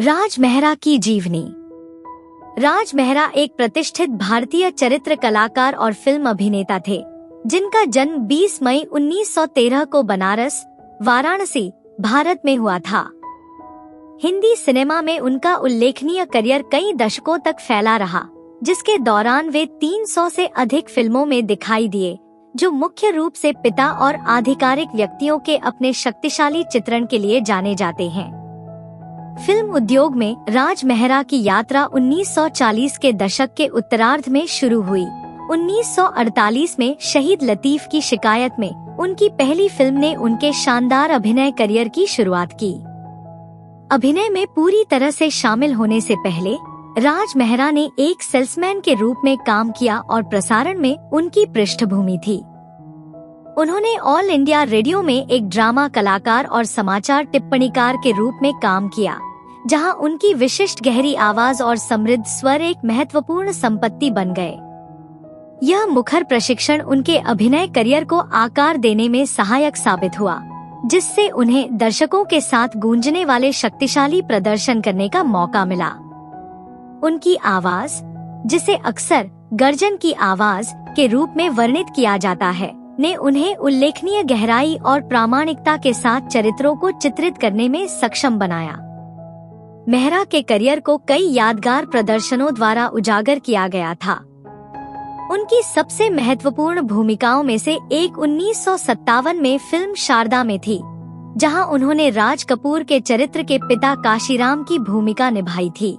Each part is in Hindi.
राज मेहरा की जीवनी। राज मेहरा एक प्रतिष्ठित भारतीय चरित्र कलाकार और फिल्म अभिनेता थे, जिनका जन्म 20 मई 1913 को बनारस, वाराणसी, भारत में हुआ था। हिंदी सिनेमा में उनका उल्लेखनीय करियर कई दशकों तक फैला रहा, जिसके दौरान वे 300 से अधिक फिल्मों में दिखाई दिए, जो मुख्य रूप से पिता और आधिकारिक व्यक्तियों के अपने शक्तिशाली चित्रण के लिए जाने जाते हैं। फिल्म उद्योग में राज मेहरा की यात्रा 1940 के दशक के उत्तरार्ध में शुरू हुई। 1948 में शहीद लतीफ की शिकायत में उनकी पहली फिल्म ने उनके शानदार अभिनय करियर की शुरुआत की। अभिनय में पूरी तरह से शामिल होने से पहले राज मेहरा ने एक सेल्समैन के रूप में काम किया और प्रसारण में उनकी पृष्ठभूमि थी। उन्होंने ऑल इंडिया रेडियो में एक ड्रामा कलाकार और समाचार टिप्पणीकार के रूप में काम किया, जहां उनकी विशिष्ट गहरी आवाज और समृद्ध स्वर एक महत्वपूर्ण संपत्ति बन गए। यह मुखर प्रशिक्षण उनके अभिनय करियर को आकार देने में सहायक साबित हुआ, जिससे उन्हें दर्शकों के साथ गूंजने वाले शक्तिशाली प्रदर्शन करने का मौका मिला। उनकी आवाज, जिसे अक्सर गर्जन की आवाज के रूप में वर्णित किया जाता है, ने उन्हें उल्लेखनीय गहराई और प्रामाणिकता के साथ चरित्रों को चित्रित करने में सक्षम बनाया। मेहरा के करियर को कई यादगार प्रदर्शनों द्वारा उजागर किया गया था। उनकी सबसे महत्वपूर्ण भूमिकाओं में से एक 1957 में फिल्म शारदा में थी, जहां उन्होंने राज कपूर के चरित्र के पिता काशीराम की भूमिका निभाई थी।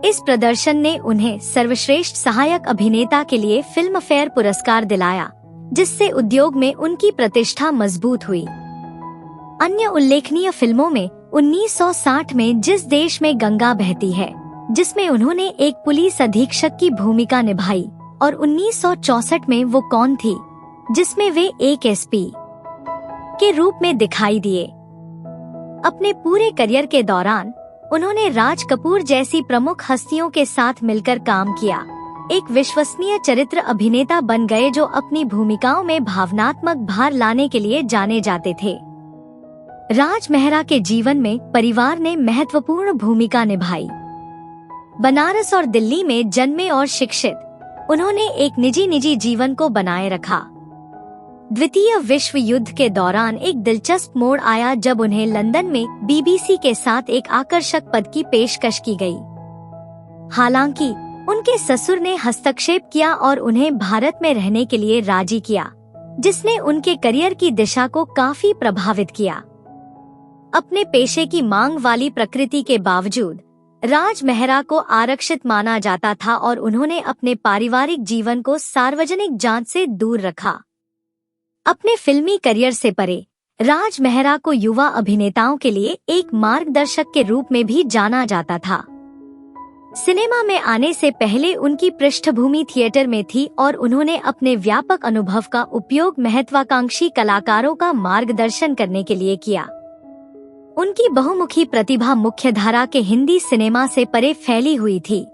इस प्रदर्शन ने उन्हें सर्वश्रेष्ठ सहायक अभिनेता के लिए फिल्म फेयर पुरस्कार दिलाया, जिससे उद्योग में उनकी प्रतिष्ठा मजबूत हुई। अन्य उल्लेखनीय फिल्मों में 1960 में जिस देश में गंगा बहती है, जिसमें उन्होंने एक पुलिस अधीक्षक की भूमिका निभाई, और 1964 में वो कौन थी, जिसमें वे एक एसपी के रूप में दिखाई दिए। अपने पूरे करियर के दौरान उन्होंने राज कपूर जैसी प्रमुख हस्तियों के साथ मिलकर काम किया। एक विश्वसनीय चरित्र अभिनेता बन गए जो अपनी भूमिकाओं में भावनात्मक भार लाने के लिए जाने जाते थे। राज मेहरा के जीवन में परिवार ने महत्वपूर्ण भूमिका निभाई। बनारस और दिल्ली में जन्मे और शिक्षित, उन्होंने एक निजी जीवन को बनाए रखा। द्वितीय विश्व युद्ध के दौरान एक दिलचस्प मोड़ आया जब उन्हें लंदन में बीबीसी के साथ एक आकर्षक पद की पेशकश की गई। हालांकि उनके ससुर ने हस्तक्षेप किया और उन्हें भारत में रहने के लिए राजी किया, जिसने उनके करियर की दिशा को काफी प्रभावित किया। अपने पेशे की मांग वाली प्रकृति के बावजूद राज मेहरा को आरक्षित माना जाता था और उन्होंने अपने पारिवारिक जीवन को सार्वजनिक जांच से दूर रखा। अपने फिल्मी करियर से परे राज मेहरा को युवा अभिनेताओं के लिए एक मार्गदर्शक के रूप में भी जाना जाता था। सिनेमा में आने से पहले उनकी पृष्ठभूमि थिएटर में थी और उन्होंने अपने व्यापक अनुभव का उपयोग महत्वाकांक्षी कलाकारों का मार्गदर्शन करने के लिए किया। उनकी बहुमुखी प्रतिभा मुख्यधारा के हिंदी सिनेमा से परे फैली हुई थी,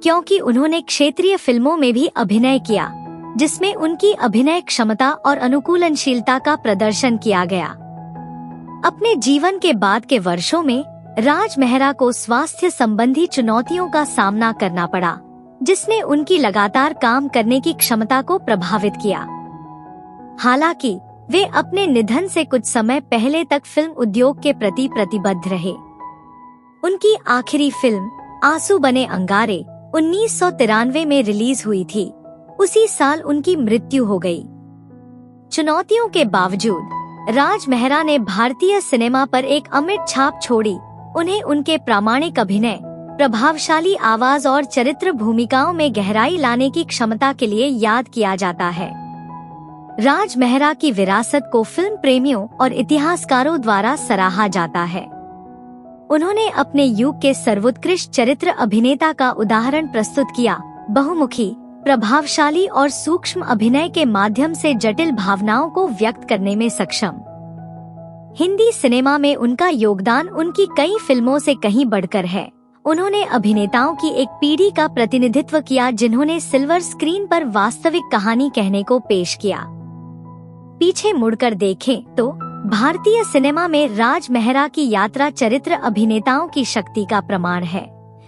क्योंकि उन्होंने क्षेत्रीय फिल्मों में भी अभिनय किया, जिसमें उनकी अभिनय क्षमता और अनुकूलनशीलता का प्रदर्शन किया गया। अपने जीवन के बाद के वर्षों में राज मेहरा को स्वास्थ्य संबंधी चुनौतियों का सामना करना पड़ा, जिसने उनकी लगातार काम करने की क्षमता को प्रभावित किया। हालांकि वे अपने निधन से कुछ समय पहले तक फिल्म उद्योग के प्रति प्रतिबद्ध रहे। उनकी आखिरी फिल्म आंसू बने अंगारे 1993 में रिलीज हुई थी। उसी साल उनकी मृत्यु हो गई। चुनौतियों के बावजूद राज मेहरा ने भारतीय सिनेमा पर एक अमिट छाप छोड़ी। उन्हें उनके प्रामाणिक अभिनय, प्रभावशाली आवाज और चरित्र भूमिकाओं में गहराई लाने की क्षमता के लिए याद किया जाता है। राज मेहरा की विरासत को फिल्म प्रेमियों और इतिहासकारों द्वारा सराहा जाता है। उन्होंने अपने युग के सर्वोत्कृष्ट चरित्र अभिनेता का उदाहरण प्रस्तुत किया, बहुमुखी, प्रभावशाली और सूक्ष्म अभिनय के माध्यम से जटिल भावनाओं को व्यक्त करने में सक्षम। हिंदी सिनेमा में उनका योगदान उनकी कई फिल्मों से कहीं बढ़कर है। उन्होंने अभिनेताओं की एक पीढ़ी का प्रतिनिधित्व किया जिन्होंने सिल्वर स्क्रीन पर वास्तविक कहानी कहने को पेश किया। पीछे मुड़कर देखें तो भारतीय सिनेमा में राज मेहरा की यात्रा चरित्र अभिनेताओं की शक्ति का प्रमाण है,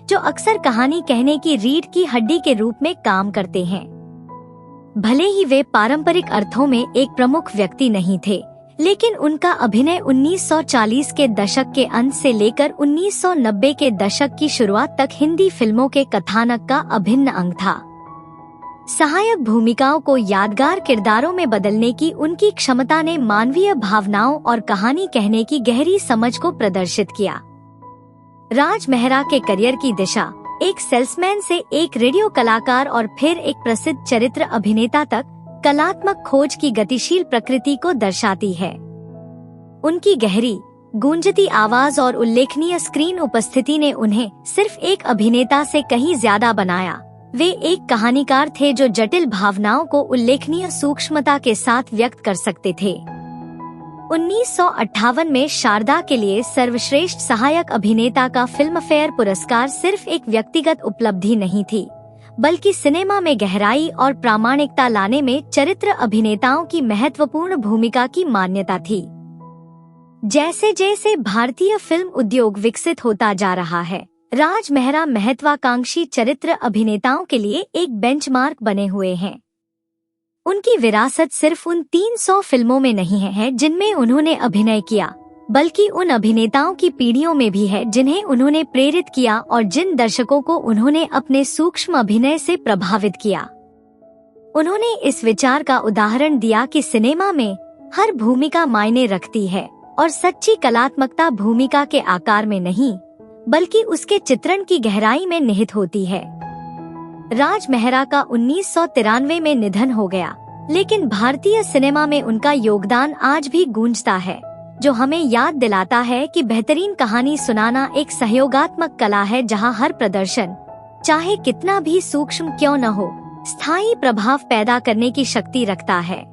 जो अक्सर कहानी कहने की रीढ़ की हड्डी के रूप में काम करते हैं। भले ही वे पारंपरिक अर्थों में एक प्रमुख व्यक्ति नहीं थे, लेकिन उनका अभिनय 1940 के दशक के अंत से लेकर 1990 के दशक की शुरुआत तक हिंदी फिल्मों के कथानक का अभिन्न अंग था। सहायक भूमिकाओं को यादगार किरदारों में बदलने की उनकी क्षमता ने मानवीय भावनाओं और कहानी कहने की गहरी समझ को प्रदर्शित किया। राज मेहरा के करियर की दिशा एक सेल्समैन से एक रेडियो कलाकार और फिर एक प्रसिद्ध चरित्र अभिनेता तक कलात्मक खोज की गतिशील प्रकृति को दर्शाती है। उनकी गहरी, गूंजती आवाज और उल्लेखनीय स्क्रीन उपस्थिति ने उन्हें सिर्फ एक अभिनेता से कहीं ज्यादा बनाया। वे एक कहानीकार थे जो जटिल भावनाओं को उल्लेखनीय सूक्ष्मता के साथ व्यक्त कर सकते थे। 1958 में शारदा के लिए सर्वश्रेष्ठ सहायक अभिनेता का फिल्मफेयर पुरस्कार सिर्फ एक व्यक्तिगत उपलब्धि नहीं थी, बल्कि सिनेमा में गहराई और प्रामाणिकता लाने में चरित्र अभिनेताओं की महत्वपूर्ण भूमिका की मान्यता थी। जैसे जैसे भारतीय फिल्म उद्योग विकसित होता जा रहा है, राज मेहरा महत्वाकांक्षी चरित्र अभिनेताओं के लिए एक बेंचमार्क बने हुए हैं। उनकी विरासत सिर्फ उन 300 फिल्मों में नहीं है जिनमें उन्होंने अभिनय किया, बल्कि उन अभिनेताओं की पीढ़ियों में भी है जिन्हें उन्होंने प्रेरित किया और जिन दर्शकों को उन्होंने अपने सूक्ष्म अभिनय से प्रभावित किया। उन्होंने इस विचार का उदाहरण दिया कि सिनेमा में हर भूमिका मायने रखती है और सच्ची कलात्मकता भूमिका के आकार में नहीं, बल्कि उसके चित्रण की गहराई में निहित होती है। राज मेहरा का 1993 में निधन हो गया, लेकिन भारतीय सिनेमा में उनका योगदान आज भी गूंजता है, जो हमें याद दिलाता है कि बेहतरीन कहानी सुनाना एक सहयोगात्मक कला है जहां हर प्रदर्शन, चाहे कितना भी सूक्ष्म क्यों न हो, स्थायी प्रभाव पैदा करने की शक्ति रखता है।